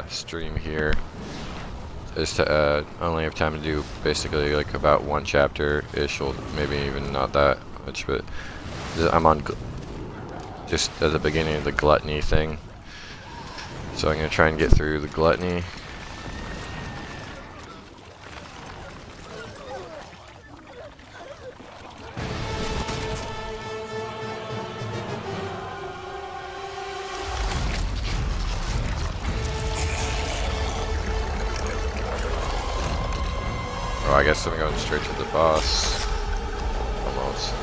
stream here is to only have time to do basically like about one chapter-ish, or maybe even not that much, but I'm on just at the beginning of the gluttony thing. So I'm going to try and get through the gluttony. Oh, I guess I'm going straight to the boss. Almost.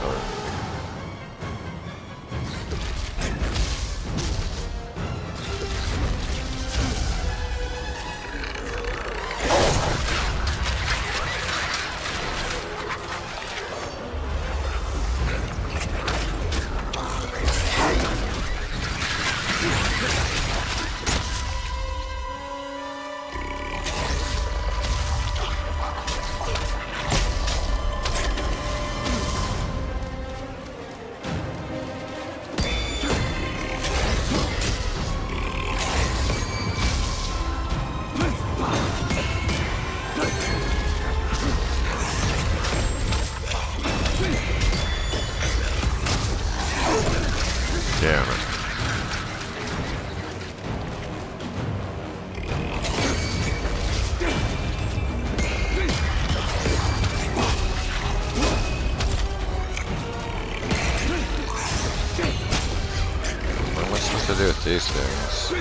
Damn it. What am I supposed to do with these things?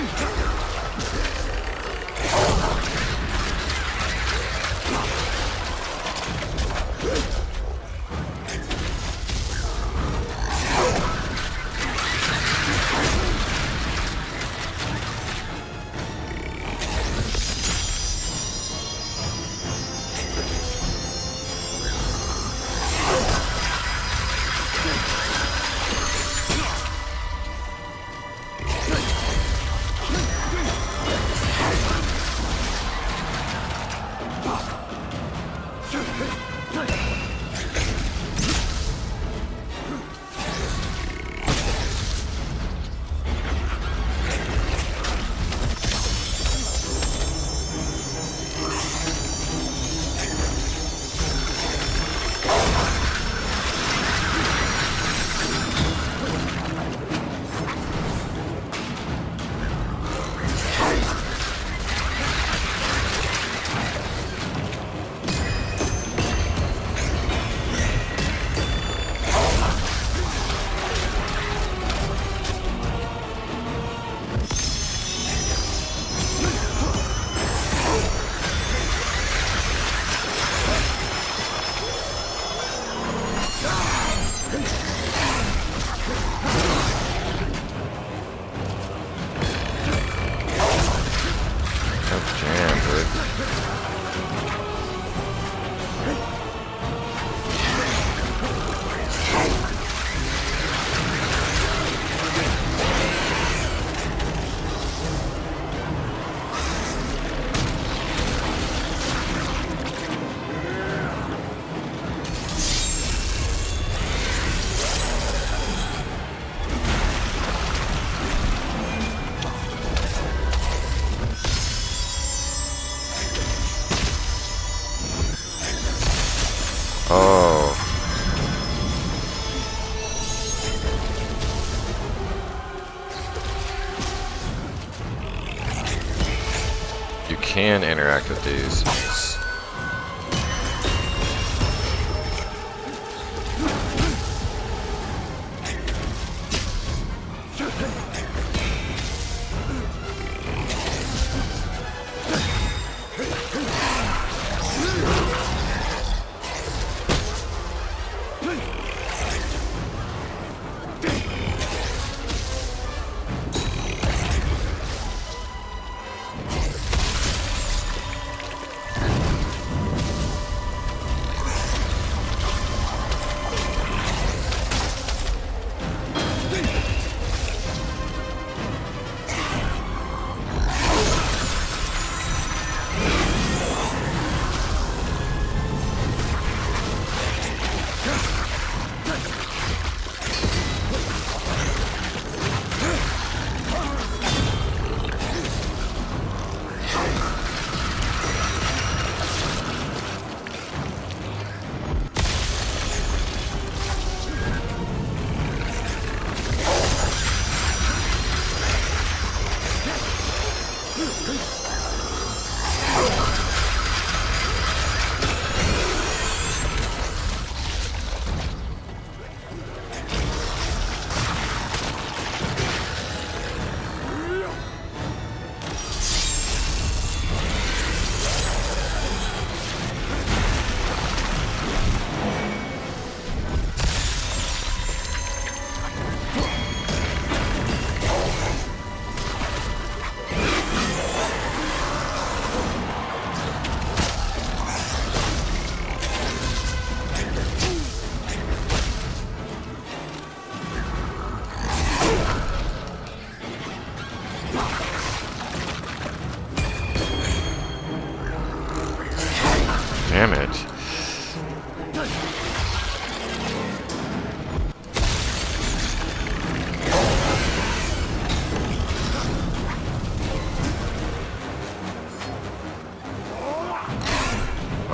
Oh. You can interact with these.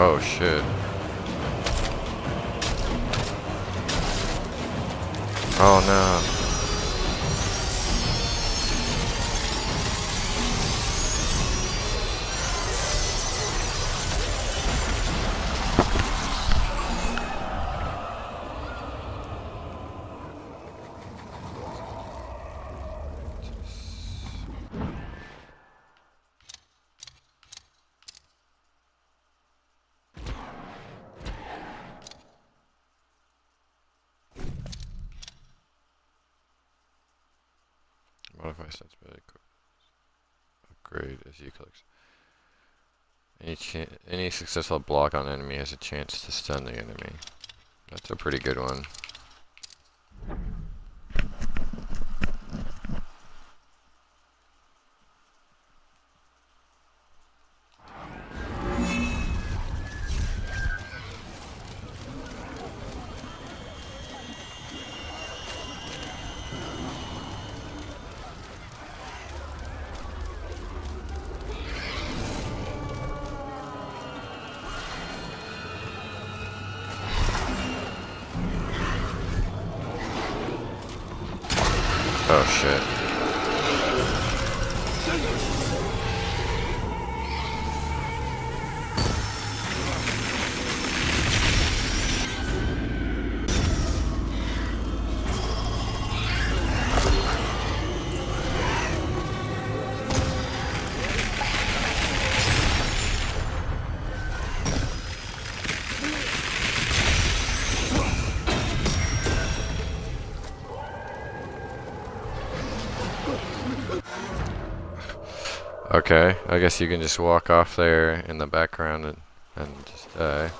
Oh shit. Oh no. Modify sensibility. Upgrade as you collect. Any successful block on enemy has a chance to stun the enemy. That's a pretty good one. Oh shit. Okay, I guess you can just walk off there in the background and just die.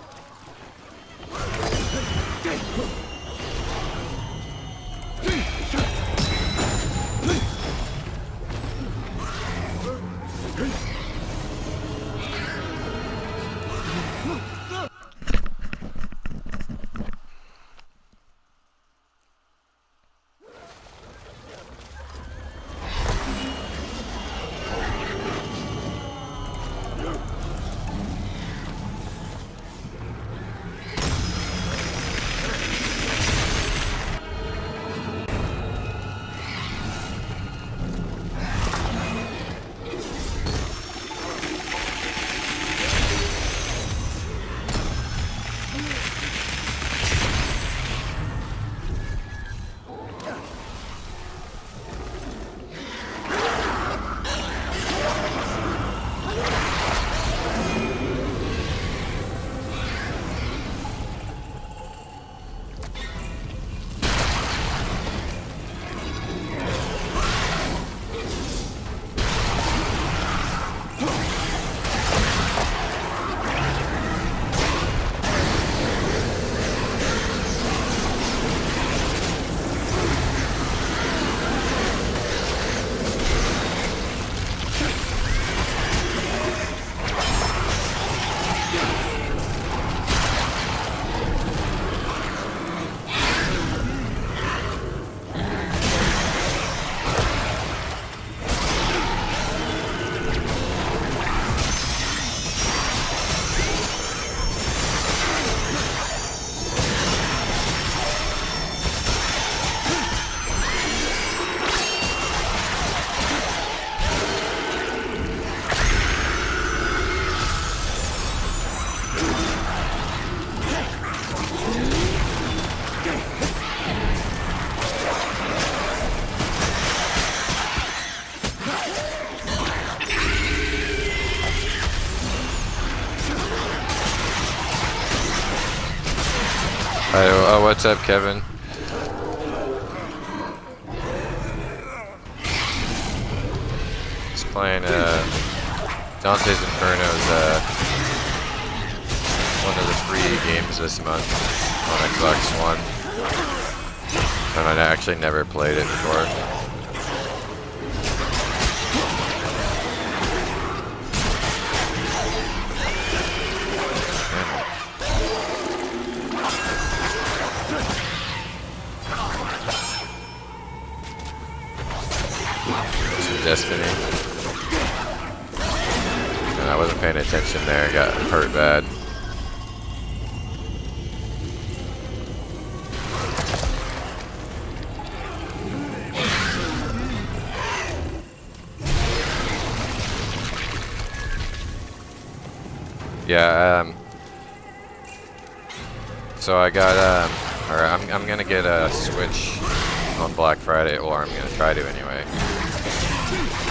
Oh, what's up, Kevin? He's playing Dantes Inferno is one of the free games this month on Xbox One. And I actually never played it before. Destiny. And I wasn't paying attention there, got hurt bad. Yeah. So I got or I'm gonna get a Switch on Black Friday, or I'm gonna try to anyway.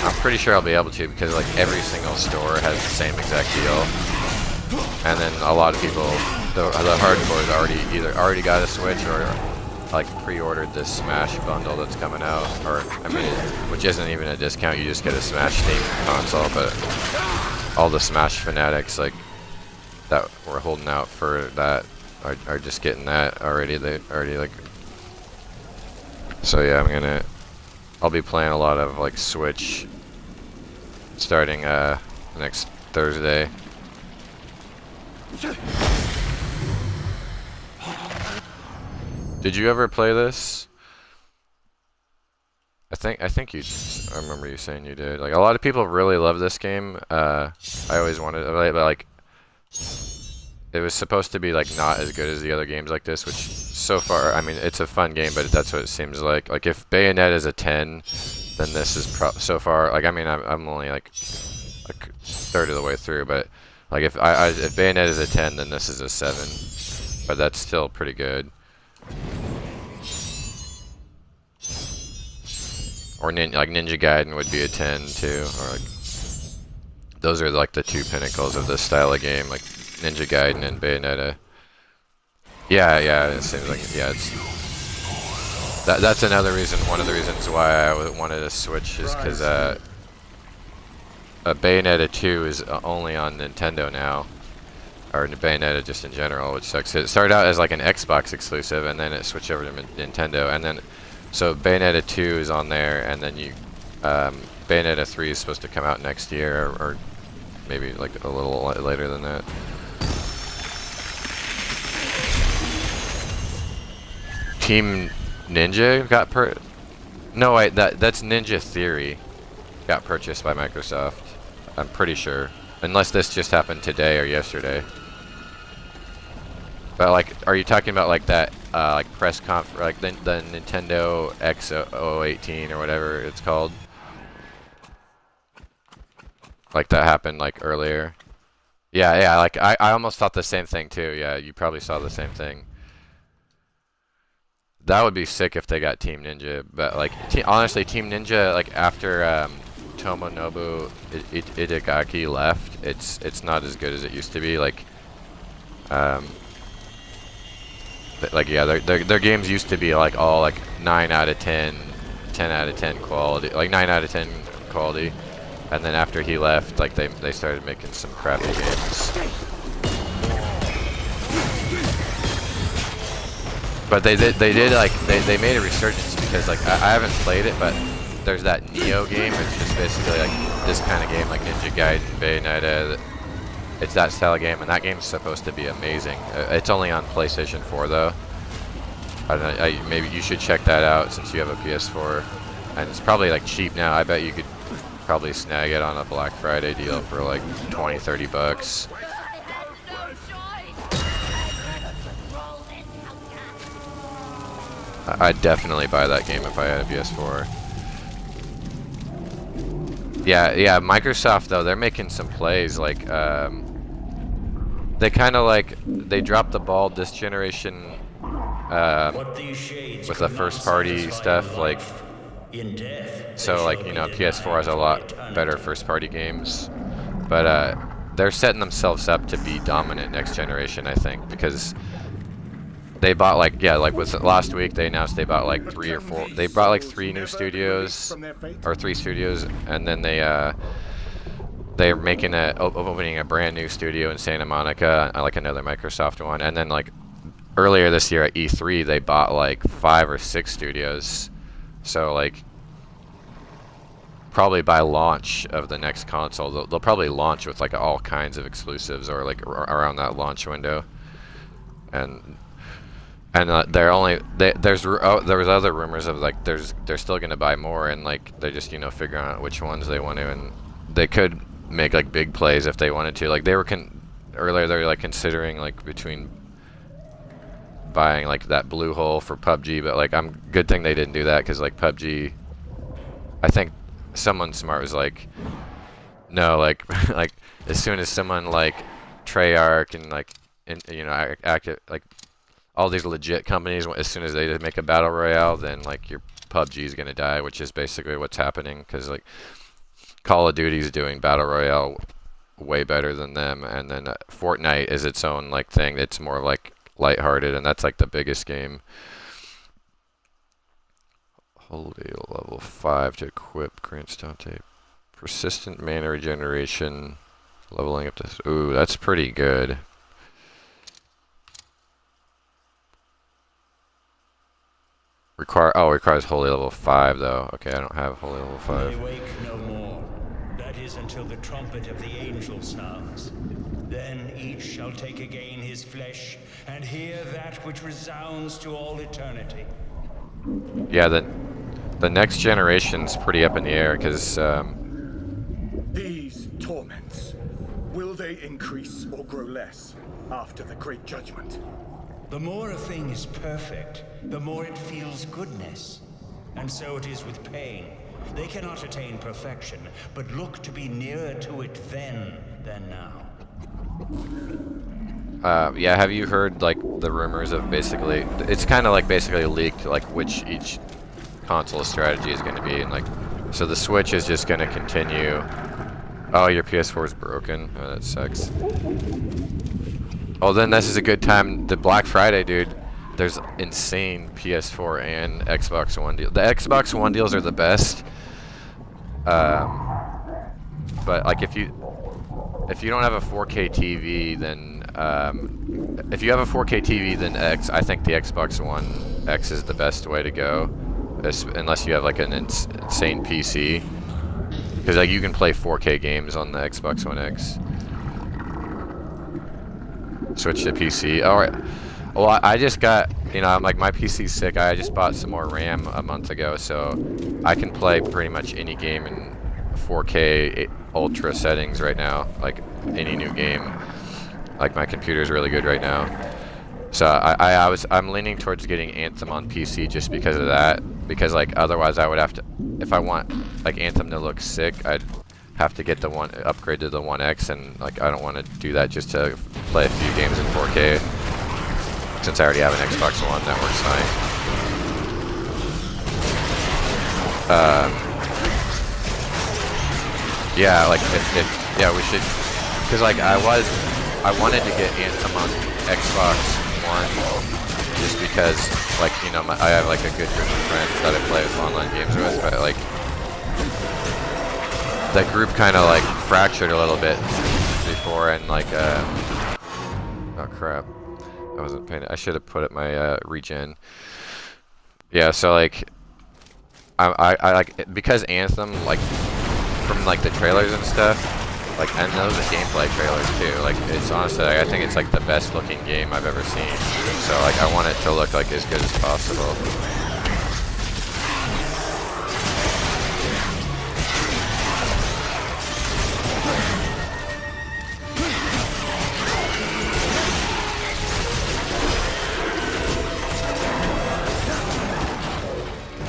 I'm pretty sure I'll be able to because like every single store has the same exact deal, and then a lot of people, the hardcores already got a Switch or like pre-ordered this Smash bundle that's coming out, or I mean, which isn't even a discount. You just get a Smash themed console, but all the Smash fanatics like that were holding out for that are just getting that already. They already like. So yeah, I'll be playing a lot of like Switch starting next Thursday. Did you ever play this? I think you. I remember you saying you did. Like a lot of people really love this game. I always wanted to play it, but like it was supposed to be like not as good as the other games like this, which so far, I mean, it's a fun game, but that's what it seems like. Like if Bayonetta is a 10, then this is so far. Like I mean, I'm only like a third of the way through, but like if Bayonetta is a 10, then this is a 7. But that's still pretty good. Or like Ninja Gaiden would be a 10 too, or like those are like the two pinnacles of this style of game, like Ninja Gaiden and Bayonetta. Yeah, it seems like it's that's another reason. One of the reasons why I wanted to switch is because Bayonetta 2 is only on Nintendo now, or Bayonetta just in general, which sucks. It started out as like an Xbox exclusive, and then it switched over to Nintendo, and then so Bayonetta 2 is on there, and then Bayonetta 3 is supposed to come out next year, or maybe like a little later than that. Team Ninja got No, wait, that's Ninja Theory got purchased by Microsoft. I'm pretty sure, unless this just happened today or yesterday. But like, are you talking about like that, like press conf, like the Nintendo X018 or whatever it's called? Like that happened like earlier. Yeah, like I almost thought the same thing too. Yeah, you probably saw the same thing. That would be sick if they got Team Ninja, but like honestly, Team Ninja, like after Tomonobu Itagaki left, it's not as good as it used to be. Like yeah, their games used to be like all like 9 out of 10, 10 out of 10 quality, like 9 out of 10 quality, and then after he left, like they started making some crappy games. But they did like they made a resurgence because like I haven't played it, but there's that Neo game, which is basically like this kind of game, like Ninja Gaiden, Bayonetta. It's that style of game, and that game's supposed to be amazing. It's only on PlayStation 4 though. I don't know. Maybe you should check that out since you have a PS4, and it's probably like cheap now. I bet you could probably snag it on a Black Friday deal for like 20-30 bucks. I'd definitely buy that game if I had a PS4. Yeah, Microsoft though, they're making some plays, like they kind of like they dropped the ball this generation with the first party stuff, like so like, you know, PS4 has a lot better first party games, but they're setting themselves up to be dominant next generation, I think, because they bought like, yeah, like with last week they announced they bought like 3 or 4. They bought like 3 new studios, or 3 studios, and then they're making opening a brand new studio in Santa Monica, like another Microsoft one. And then like earlier this year at E3 they bought like 5 or 6 studios. So like probably by launch of the next console they'll probably launch with like all kinds of exclusives, or like around that launch window. And there was other rumors of like they're still gonna buy more, and like they're just, you know, figuring out which ones they want to, and they could make like big plays if they wanted to. Like they were earlier they were like considering like between buying like that blue hole for PUBG, but like good thing they didn't do that, because like PUBG, I think someone smart was like, no, like like as soon as someone like Treyarch and like, you know, active like all these legit companies. As soon as they make a battle royale, then like your PUBG is gonna die, which is basically what's happening. Because like Call of Duty is doing battle royale way better than them, and then Fortnite is its own like thing. It's more like lighthearted, and that's like the biggest game. Holy level 5 to equip grants Dante persistent mana regeneration, leveling up to. Ooh, that's pretty good. Requires holy level 5 though. Okay, I don't have holy level 5. They wake no more. That is until the trumpet of the angel sounds. Then each shall take again his flesh and hear that which resounds to all eternity. Yeah, the next generation's pretty up in the air because These torments, will they increase or grow less after the great judgment? The more a thing is perfect, the more it feels goodness. And so it is with pain. They cannot attain perfection, but look to be nearer to it then than now. yeah, have you heard like the rumors of basically? It's kind of like basically leaked like which each console strategy is going to be, and like so the Switch is just going to continue. Oh, your PS4 is broken. Oh, that sucks. Oh, then this is a good time. The Black Friday, dude. There's insane PS4 and Xbox One deals. The Xbox One deals are the best. But like if you don't have a 4K TV, then if you have a 4K TV, then I think the Xbox One X is the best way to go, unless you have like an insane PC. Because like you can play 4K games on the Xbox One X. Switch to PC. All right. Well, I just got, you know, I'm like my PC's sick. I just bought some more RAM a month ago, so I can play pretty much any game in 4K ultra settings right now. Like any new game. Like my computer's really good right now. So I'm leaning towards getting Anthem on PC just because of that. Because like otherwise I would have to, if I want like Anthem to look sick, I'd have to get upgrade to the One X, and like I don't want to do that just to play a few games in 4K. Since I already have an Xbox One that works fine. Yeah, like yeah, we should, because like I wanted to get Anthem on Xbox One just because like, you know, I have like a good group of friends that I play with online games with, but like that group kind of like fractured a little bit before, and like oh crap, I wasn't paying. I should have put it my regen. Yeah, so like I like, because Anthem, like from like the trailers and stuff, like, and those are gameplay trailers too, like it's honestly, like, I think it's like the best looking game I've ever seen. So like I want it to look like as good as possible.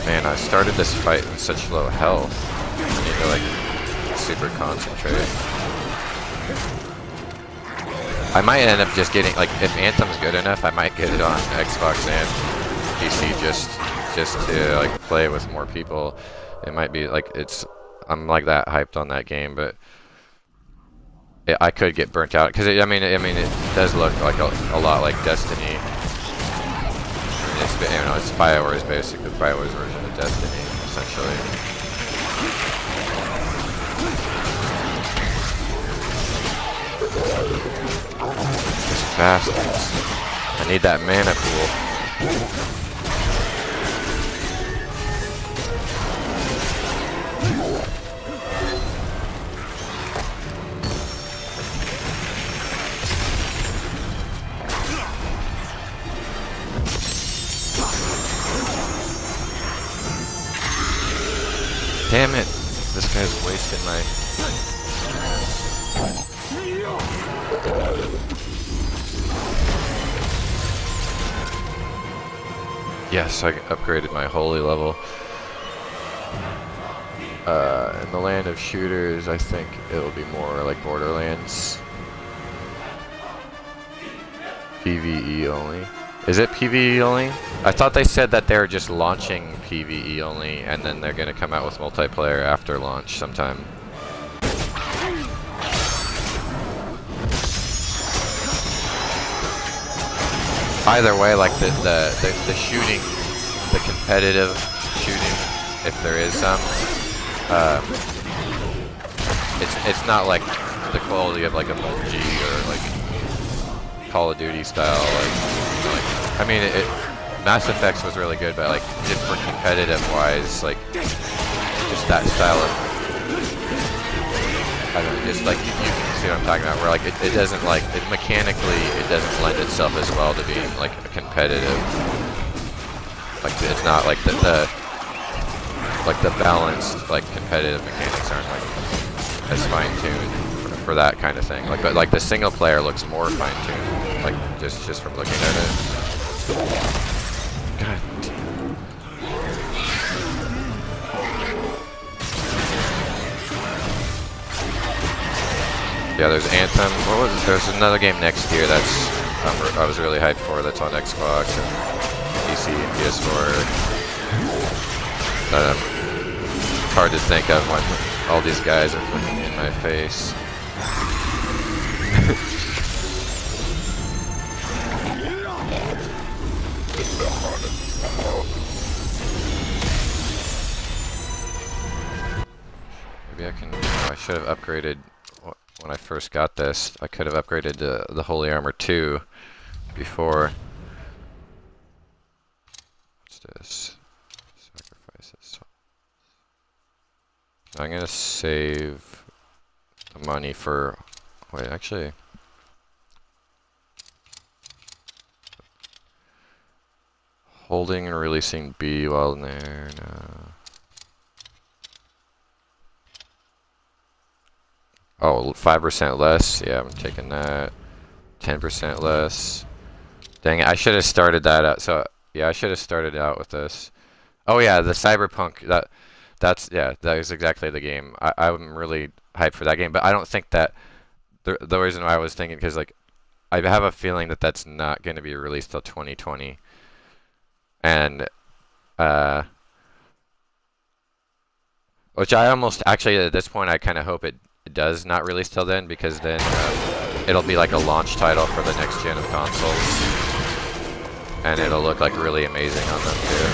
Man, I started this fight with such low health. I need to like super concentrate. I might end up just getting, like, if Anthem's good enough, I might get it on Xbox and PC just to like play with more people. It might be like I'm like that hyped on that game, but I could get burnt out because I mean it does look like a lot like Destiny. It's, you know, it's BioWare's basically BioWare's version of Destiny, essentially. These bastards. I need that mana pool. Damn it! This guy's wasting my... Yes, I upgraded my holy level. In the land of shooters, I think it'll be more like Borderlands. PvE only. Is it PvE only? I thought they said that they're just launching PvE only, and then they're gonna come out with multiplayer after launch sometime. Either way, like the shooting, the competitive shooting, if there is some, it's not like the quality of like a Bungie or like Call of Duty style. Like I mean, Mass Effect was really good, but like just for competitive wise, like just that style of, I don't know, just like you can see what I'm talking about. Where like it doesn't like mechanically, it doesn't lend itself as well to being like a competitive. Like it's not like the balanced like competitive mechanics aren't like as fine tuned for that kind of thing. Like but like the single player looks more fine tuned. Like just from looking at it. God. Yeah, there's Anthem. What was it? There's another game next year that's I was really hyped for. That's on Xbox and PC and PS4. It's hard to think of when all these guys are looking in my face. Maybe I can. I should have upgraded. When I first got this, I could have upgraded to the Holy Armor 2 before. What's this? Sacrifices. I'm gonna save the money for. Wait, actually. Holding and releasing B while in there. No. Oh, 5% less. Yeah, I'm taking that. 10% less. Dang it, I should have started that out. So, yeah, I should have started out with this. Oh, yeah, the Cyberpunk. That is exactly the game. I'm really hyped for that game, but I don't think that the reason why I was thinking, because, like, I have a feeling that that's not going to be released till 2020. And, which I almost, actually, at this point, I kind of hope it does not release till then, because then it'll be like a launch title for the next gen of consoles, and it'll look like really amazing on them too.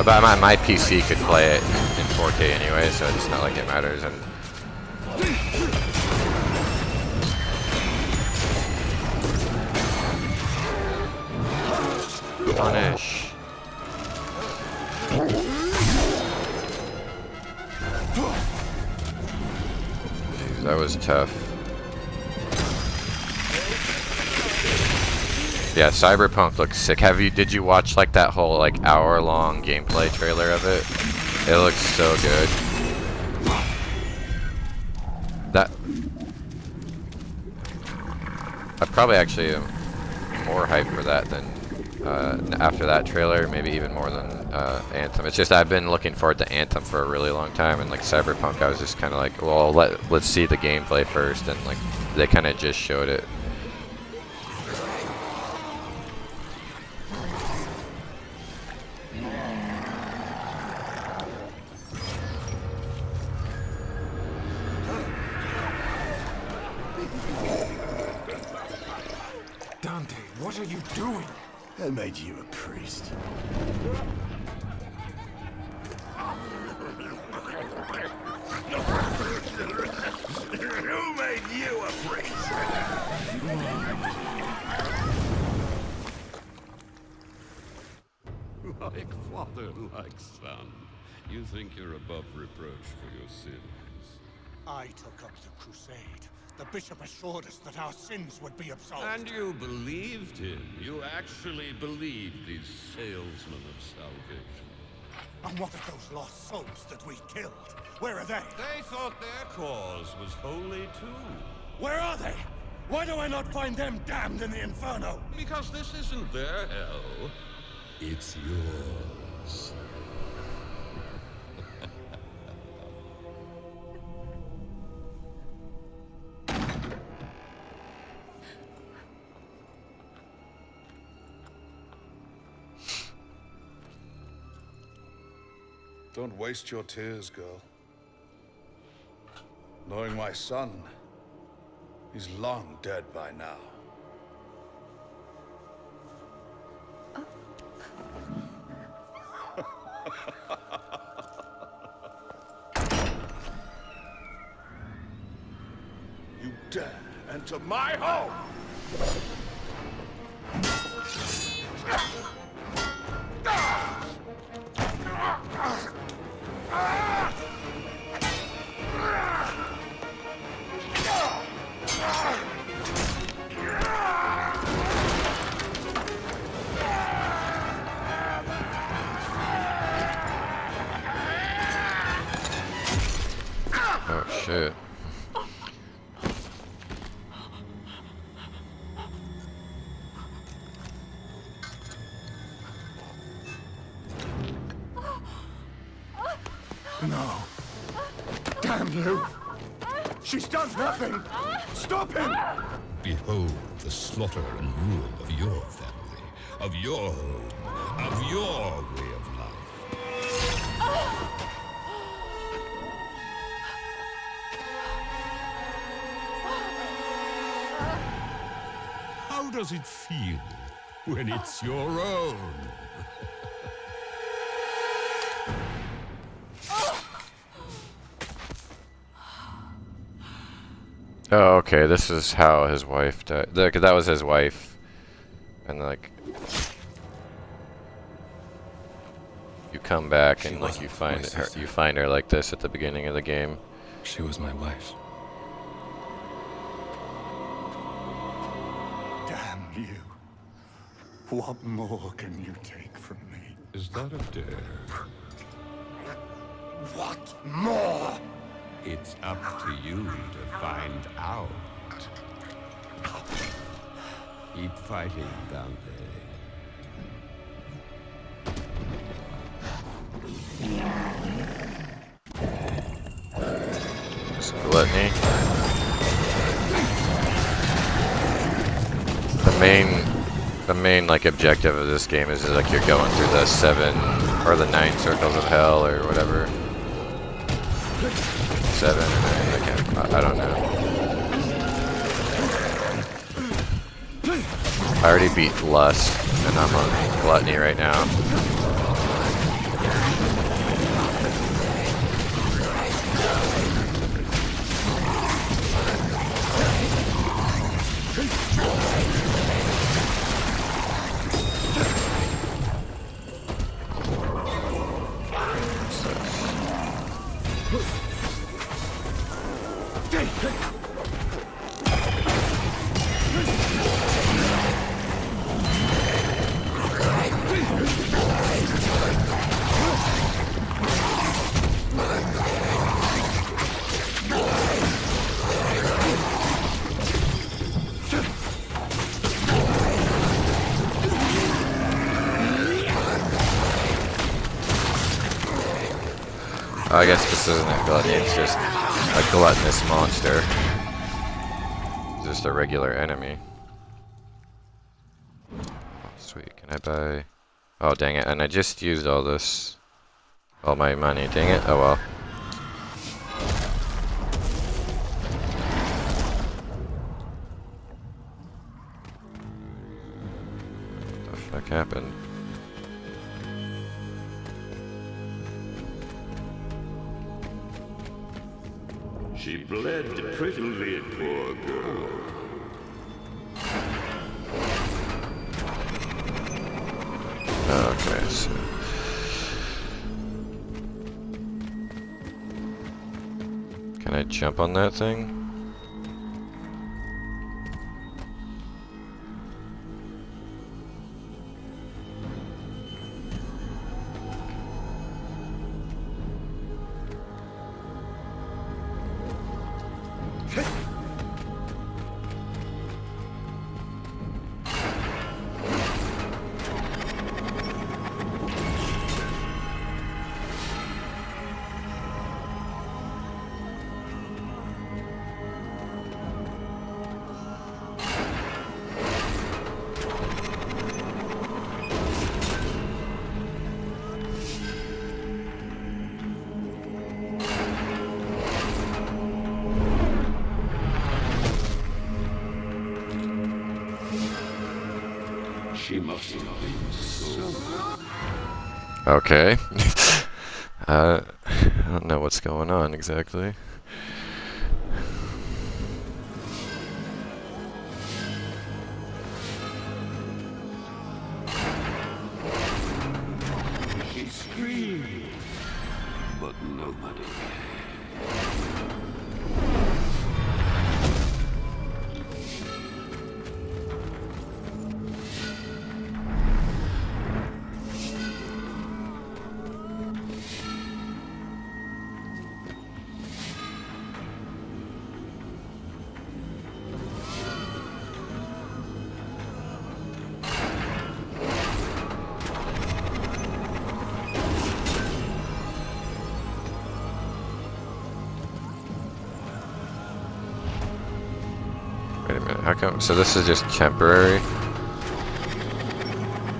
But my PC could play it in 4K anyway, so it's not like it matters. And punish. Jeez, that was tough. Yeah, Cyberpunk looks sick. Did you watch like that whole like hour-long gameplay trailer of it? It looks so good. I probably actually am more hyped for that than after that trailer, maybe even more than Anthem. It's just I've been looking forward to Anthem for a really long time, and like Cyberpunk, I was just kind of like, well, let's see the gameplay first, and like they kind of just showed it. Dante, what are you doing? I made you a priest. Who made you a priest? Like father, like son. You think you're above reproach for your sins. I took up the crusade. The bishop assured us that our sins would be absolved. And you believed him. You actually believed these salesmen of salvation. And what of those lost souls that we killed? Where are they? They thought their cause was holy too. Where are they? Why do I not find them damned in the inferno? Because this isn't their hell. It's yours. Don't waste your tears, girl. Knowing my son, he's long dead by now. You dare enter my home! Oh shit. No. Damn you! She's done nothing! Stop him! Behold the slaughter and rule of your family, of your home, of your way of life. How does it feel when it's your own? Oh, okay, this is how his wife died. That was his wife. And like... You come back and like you find her like this at the beginning of the game. She was my wife. Damn you. What more can you take from me? Is that a dare? What more? It's up to you to find out. Keep fighting, Dante. Gluttony. The main like objective of this game is like you're going through the 7 or the 9 circles of hell or whatever. 7 or 9, I don't know. I already beat Lust, and I'm on Gluttony right now. I guess this isn't a gluttony, it's just a gluttonous monster. Just a regular enemy. Oh, sweet, can I buy... Oh, dang it, and I just used all this... all my money, dang it, oh well. What the fuck happened? She bled prettily, poor girl. Okay, so... Can I jump on that thing? She must have been so. Okay. I don't know what's going on exactly. She screamed, but nobody Wait a minute, how come? So this is just temporary?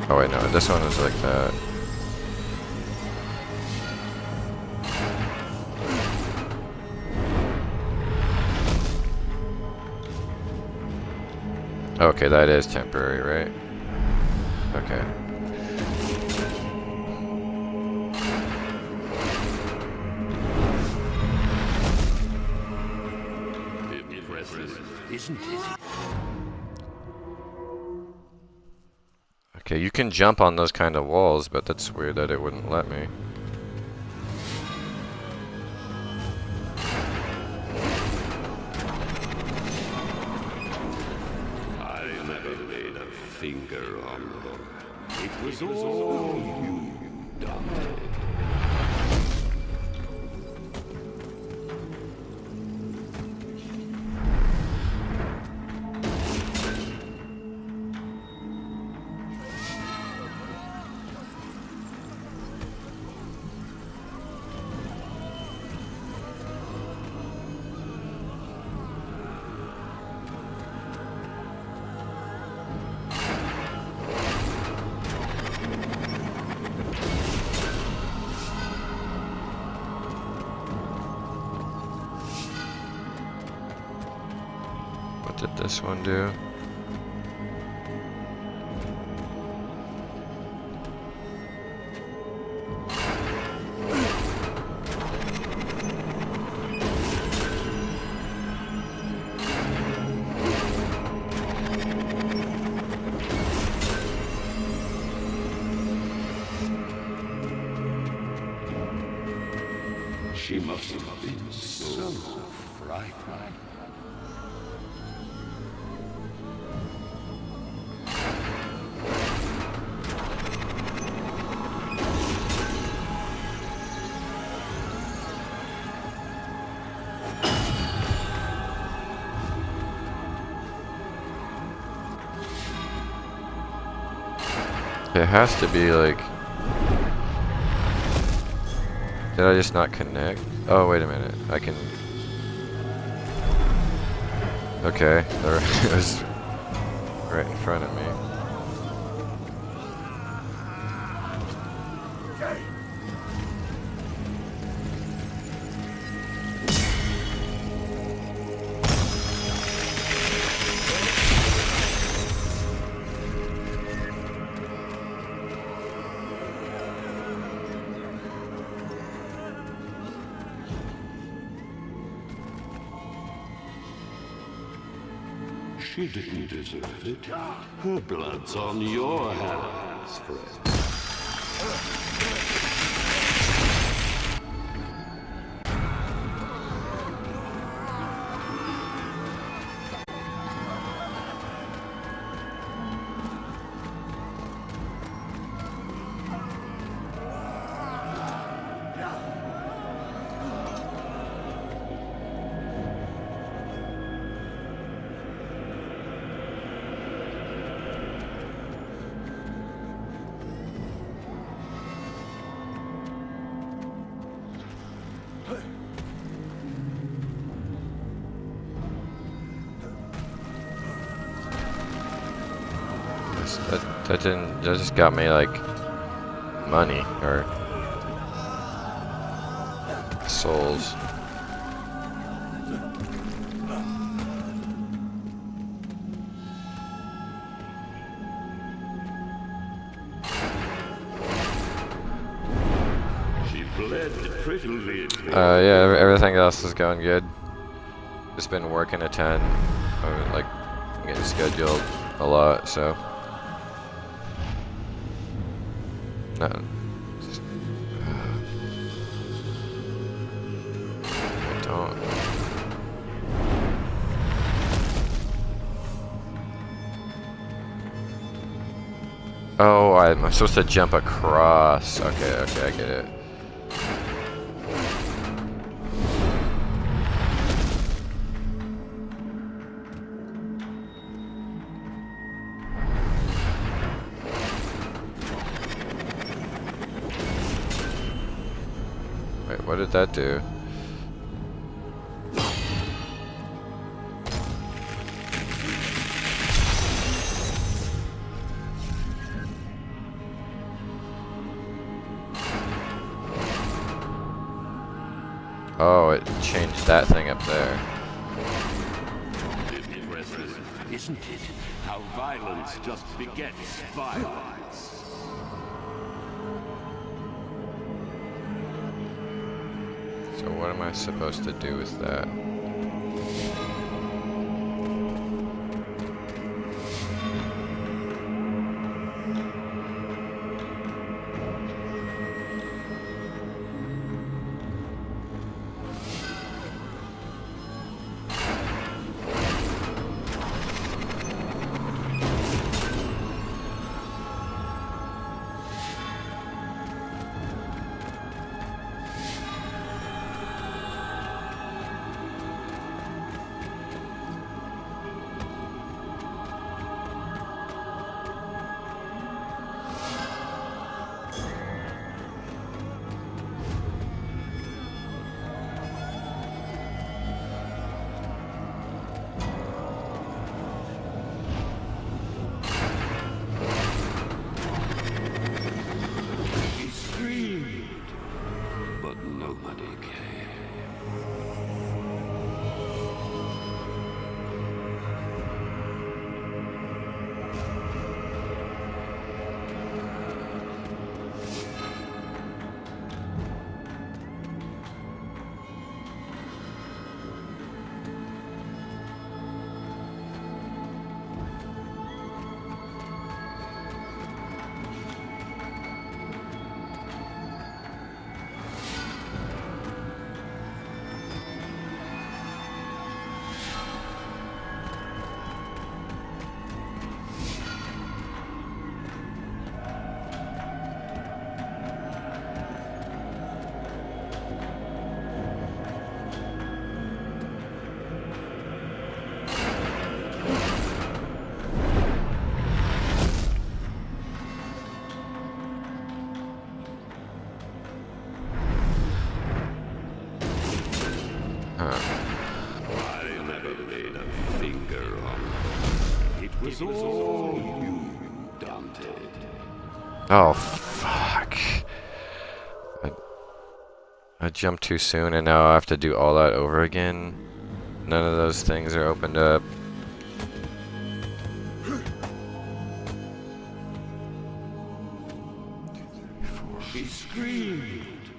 Oh wait, no, this one is like that. Okay, that is temporary, right? Okay. impressive, isn't it? Okay, you can jump on those kind of walls, but that's weird that it wouldn't let me. I never laid a finger on her. It was all you, Dante. What did this one do? She must have been so frightened. It has to be like... Did I just not connect? Oh, wait a minute. I can... Okay, there it was right in front of me. She didn't deserve it. Her blood's on your hands, friend. That just got me like money or souls. bled prettily. Yeah, everything else is going good. Just been working a ton. Like, getting scheduled a lot, so. No. Just, I don't. Oh, I'm supposed to jump across. Okay, I get it. Wait, what did that do? Oh, it changed that thing up there. Impressive, isn't it? How violence just begets violence. So what am I supposed to do with that? He screamed, but nobody cared. I never laid a finger on it. It was all you, Dante. Oh, fuck. I jumped too soon and now I have to do all that over again. None of those things are opened up. He screamed,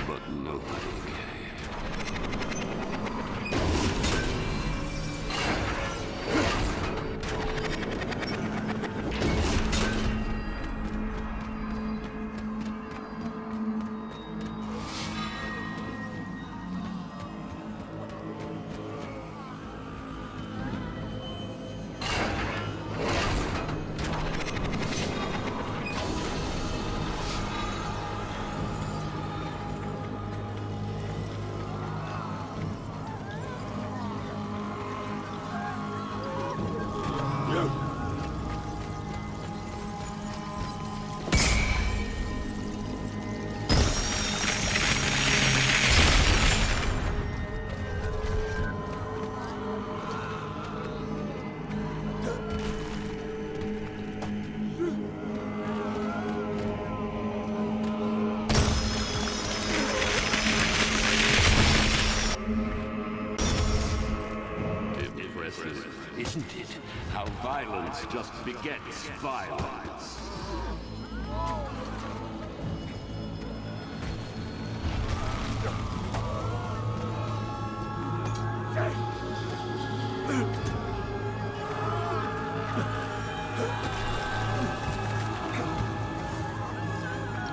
but nobody cared. Isn't it? How violence just begets violence.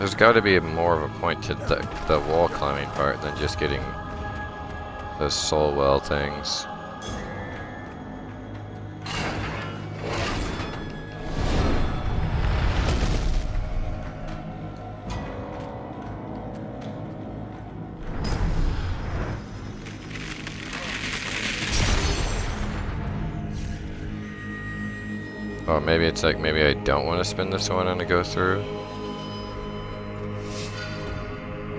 There's got to be more of a point to the wall climbing part than just getting those soul well things. Or maybe it's like, maybe I don't want to spin this one and go through.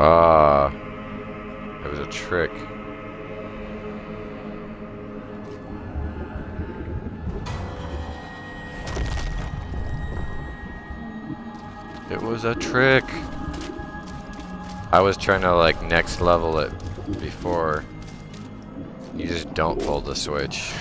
Ah, it was a trick. It was a trick. I was trying to like next level it before. You just don't pull the switch.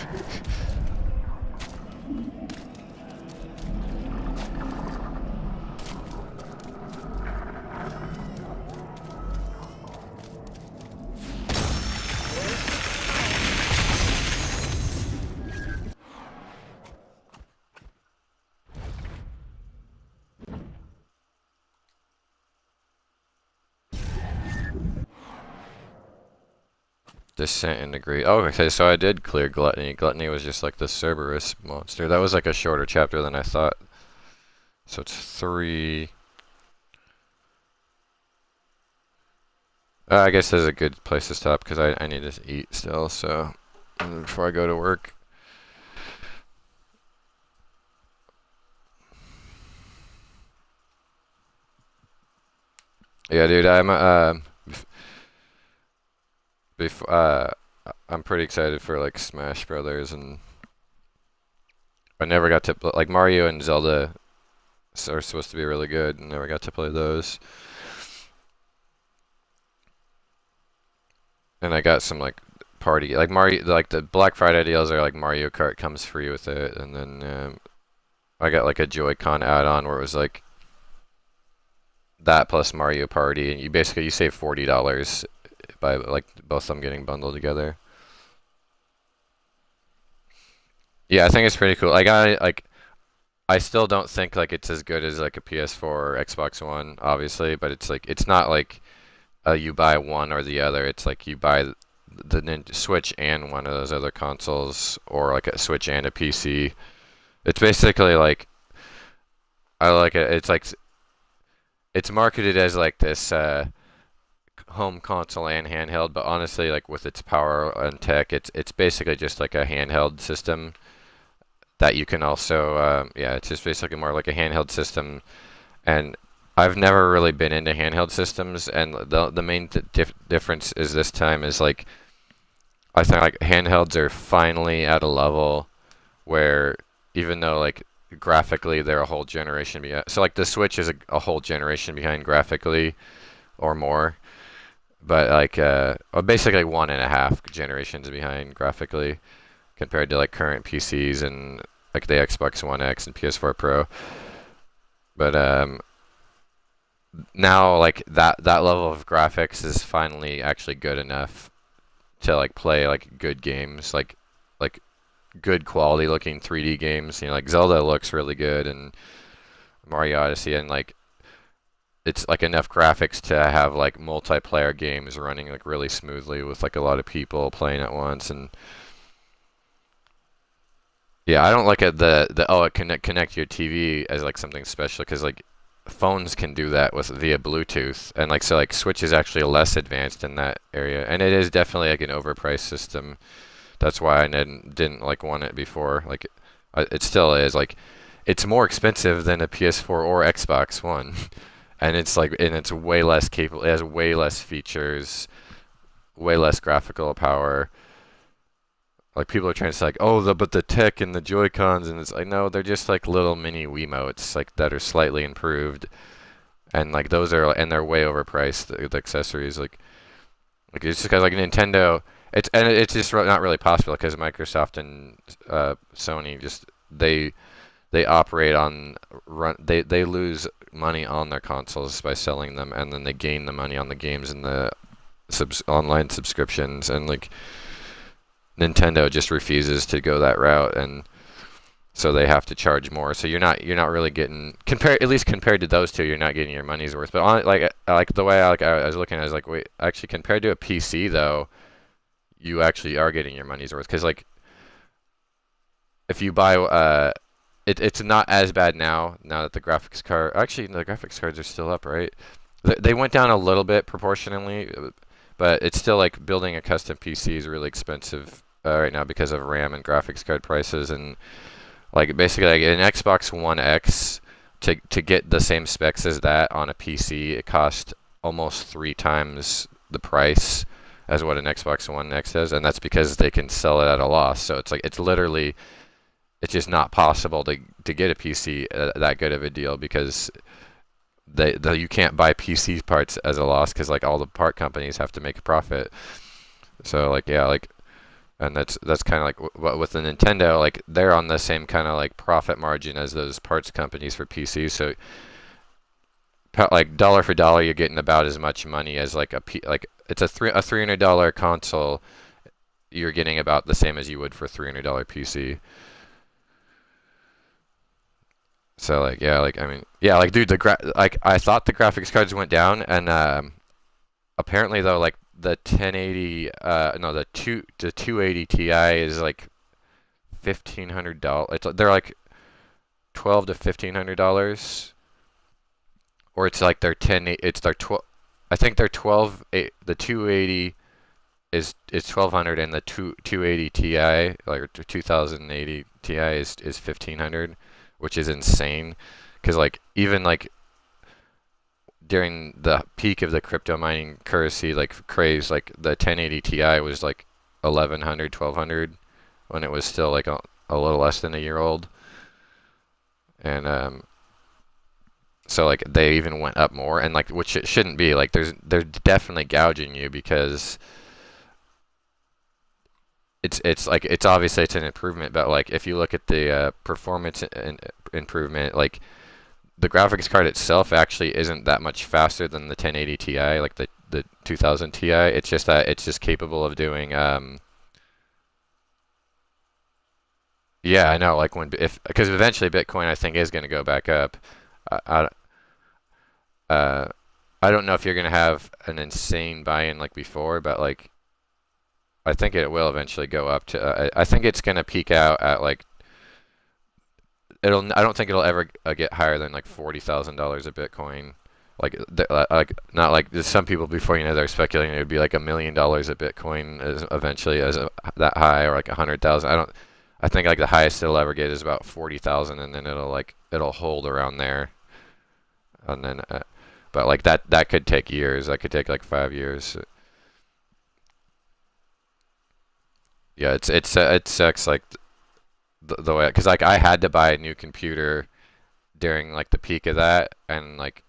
Descent in degree. Oh, okay, so I did clear Gluttony. Gluttony was just like the Cerberus monster. That was like a shorter chapter than I thought. So it's 3. I guess this is a good place to stop because I need to eat still, so before I go to work. Yeah, dude, I'm pretty excited for like Smash Brothers, and I never got to like Mario and Zelda are supposed to be really good, and never got to play those. And I got some like party like Mario, like the Black Friday deals are like Mario Kart comes free with it, and then I got like a Joy-Con add-on where it was like that plus Mario Party, and you save $40 by like both of them getting bundled together. Yeah, I think it's pretty cool. I still don't think like it's as good as like a PS4 or Xbox One, obviously, but it's like it's not like you buy one or the other. It's like you buy the Switch and one of those other consoles, or like a Switch and a PC. It's basically like I like it. It's like it's marketed as like this home console and handheld, but honestly, like with its power and tech, it's basically just like a handheld system that you can also yeah, it's just basically more like a handheld system. And I've never really been into handheld systems, and the main difference is this time is like I think like handhelds are finally at a level where even though like graphically they're a whole generation behind, so like the Switch is a whole generation behind graphically or more, but like basically 1.5 generations behind graphically compared to like current PCs and like the Xbox One X and PS4 Pro. But now like that level of graphics is finally actually good enough to like play like good games, like good quality looking 3D games. You know, like Zelda looks really good, and Mario Odyssey, and like it's like enough graphics to have like multiplayer games running like really smoothly with like a lot of people playing at once. And yeah, I don't like it it connect your TV as like something special, because like phones can do that with via Bluetooth, and like so like Switch is actually less advanced in that area, and it is definitely like an overpriced system. That's why I didn't like want it before. Like it still is like it's more expensive than a PS4 or Xbox One, and it's way less capable. It has way less features, way less graphical power. Like people are trying to say like, oh, but the tech and the Joy-Cons, and it's like, no, they're just like little mini Wiimotes like that are slightly improved, and like they're way overpriced. The accessories like it's just because like Nintendo. It's just not really possible because Microsoft and Sony just they operate on they lose money on their consoles by selling them, and then they gain the money on the games and the online subscriptions, and like Nintendo just refuses to go that route. And so they have to charge more. So you're not really getting, at least compared to those two, you're not getting your money's worth. But on like the way I was looking, I was like, wait, actually compared to a PC though, you actually are getting your money's worth, because like if you buy it's not as bad now that the graphics card, actually the graphics cards are still up, right? They went down a little bit proportionally, but it's still like building a custom PC is really expensive right now because of RAM and graphics card prices. And like basically like an Xbox One X, to get the same specs as that on a PC, it cost almost 3 times the price as what an Xbox One X does, and that's because they can sell it at a loss. So it's like it's just not possible to get a PC that good of a deal, because you can't buy PC parts as a loss, because like all the part companies have to make a profit. So like yeah, like, and that's kind of like what with the Nintendo, like they're on the same kind of like profit margin as those parts companies for PCs. So like dollar for dollar, you're getting about as much money as like like it's a $300 console. You're getting about the same as you would for a $300 PC. So like yeah, like I mean yeah, like dude, like I thought the graphics cards went down, and apparently though, like the 1080 no, the 280 Ti is like $1,500. They're like $1,200 to $1,500, or it's like their 10, it's their 12. I think their 12, the 280 is $1,200, and the 280 Ti, like 2080 Ti is $1,500, which is insane. Because like even like during the peak of the crypto mining currency like craze, like the 1080 Ti was like 1,100, 1,200 when it was still like a little less than a year old. And so like they even went up more, and like, which it shouldn't be. Like they're definitely gouging you, because it's like it's obviously it's an improvement, but like if you look at the performance improvement, like the graphics card itself actually isn't that much faster than the 1080 Ti, like the 2000 Ti. It's just that it's just capable of doing yeah, I know, like because eventually Bitcoin I think is going to go back up. I, I don't know if you're going to have an insane buy-in like before, but like I think it will eventually go up to I think it's going to peak out at like I don't think it'll ever get higher than like $40,000 a Bitcoin. Like not like some people before, you know, they're speculating it would be like $1 million a Bitcoin eventually as that high, or like 100,000. I think like the highest it'll ever get is about 40,000, and then it'll hold around there. And then but like that could take years. That could take like 5 years. Yeah, it sucks like the way, because like I had to buy a new computer during like the peak of that, and like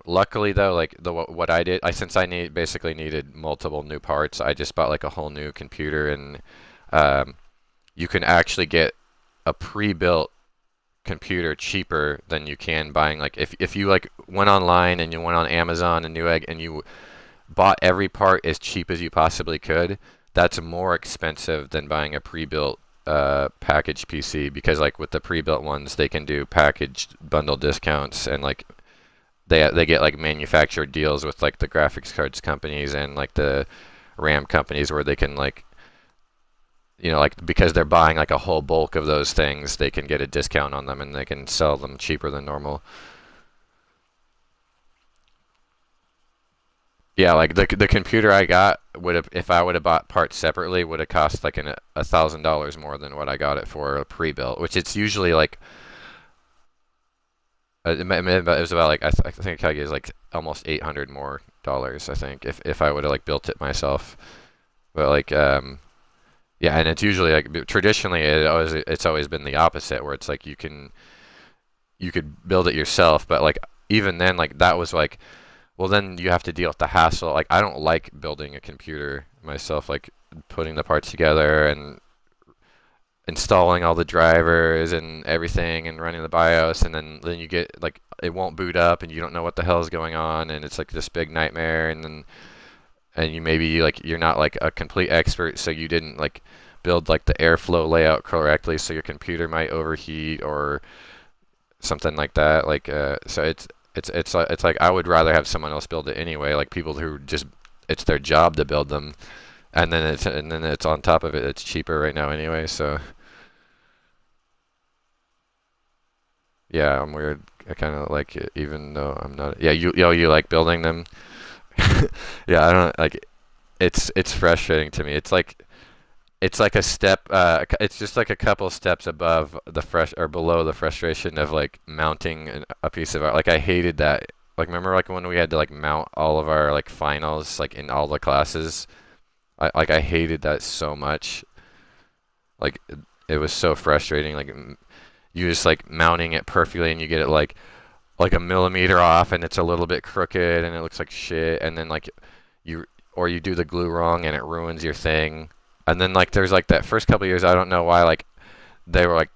luckily though, like what I did, since I basically needed multiple new parts, I just bought like a whole new computer. And you can actually get a pre-built computer cheaper than you can buying, like if you like went online and you went on Amazon and Newegg and you bought every part as cheap as you possibly could, that's more expensive than buying a pre-built packaged PC, because like with the pre-built ones they can do packaged bundle discounts, and like they get like manufactured deals with like the graphics cards companies and like the RAM companies, where they can like, you know, like because they're buying like a whole bulk of those things, they can get a discount on them and they can sell them cheaper than normal. Yeah, like the computer I got would have, if I would have bought parts separately, would have cost like $1,000 more than what I got it for a pre-built, which it's usually like it was about like I think I get like almost $800 more I think if I would have like built it myself. But like yeah, and it's usually like traditionally it's always been the opposite, where it's like you could build it yourself, but like even then, like that was like, well, then you have to deal with the hassle. Like I don't like building a computer myself, like putting the parts together and installing all the drivers and everything and running the BIOS, and then you get like it won't boot up and you don't know what the hell is going on, and it's like this big nightmare. And then you maybe like you're not like a complete expert, so you didn't like build like the airflow layout correctly, so your computer might overheat or something like that. Like so it's like I would rather have someone else build it anyway. Like people who just it's their job to build them, and then it's on top of it. It's cheaper right now anyway. So yeah, I'm weird. I kind of like it, even though I'm not. Yeah, you like building them. Yeah, I don't like. It's frustrating to me. It's like a step. It's just like a couple steps above the below the frustration of like mounting a piece of art. Like I hated that. Like remember like when we had to like mount all of our like finals like in all the classes. I hated that so much. Like it was so frustrating. Like you just like mounting it perfectly and you get it like a millimeter off and it's a little bit crooked and it looks like shit, and then like you do the glue wrong and it ruins your thing. And then like there's like that first couple years, I don't know why, like they were like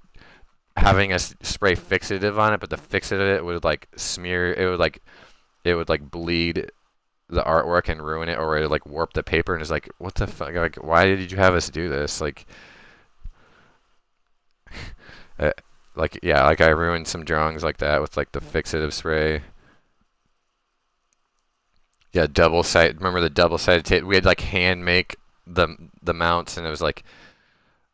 having us spray fixative on it, but the fixative would like smear, it would like bleed the artwork and ruin it, or it would like warp the paper, and it's like what the fuck, like why did you have us do this? Like like yeah, like I ruined some drawings like that with like the fixative spray. Yeah, remember the double-sided tape? We had like hand make the mounts, and it was like,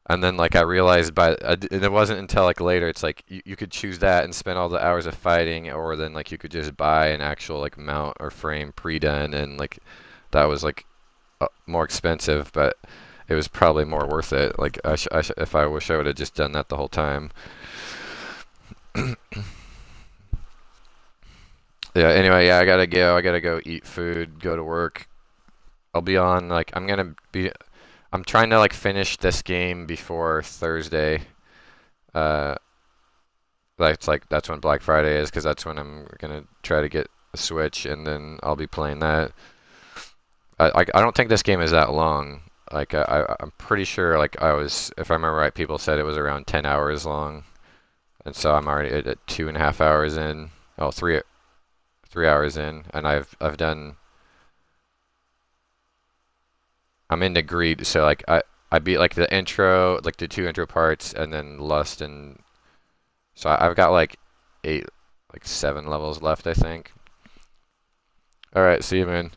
and then like I realized and it wasn't until like later, it's like you could choose that and spend all the hours of fighting, or then like you could just buy an actual like mount or frame pre-done, and like that was like more expensive, but it was probably more worth it. Like if I wish I would have just done that the whole time. Yeah, anyway, yeah, I gotta go. I gotta go eat food, go to work. I'll be on, like, I'm trying to, like, finish this game before Thursday. That's when Black Friday is, because that's when I'm gonna try to get a Switch, and then I'll be playing that. I don't think this game is that long. Like, I'm pretty sure, like, if I remember right, people said it was around 10 hours long. And so I'm already at 2.5 hours in. Oh, 3 hours in, and I'm into Greed, so like I beat like the intro, like the 2 intro parts, and then Lust, and so I've got like 7 levels left, I think. All right, see you, man.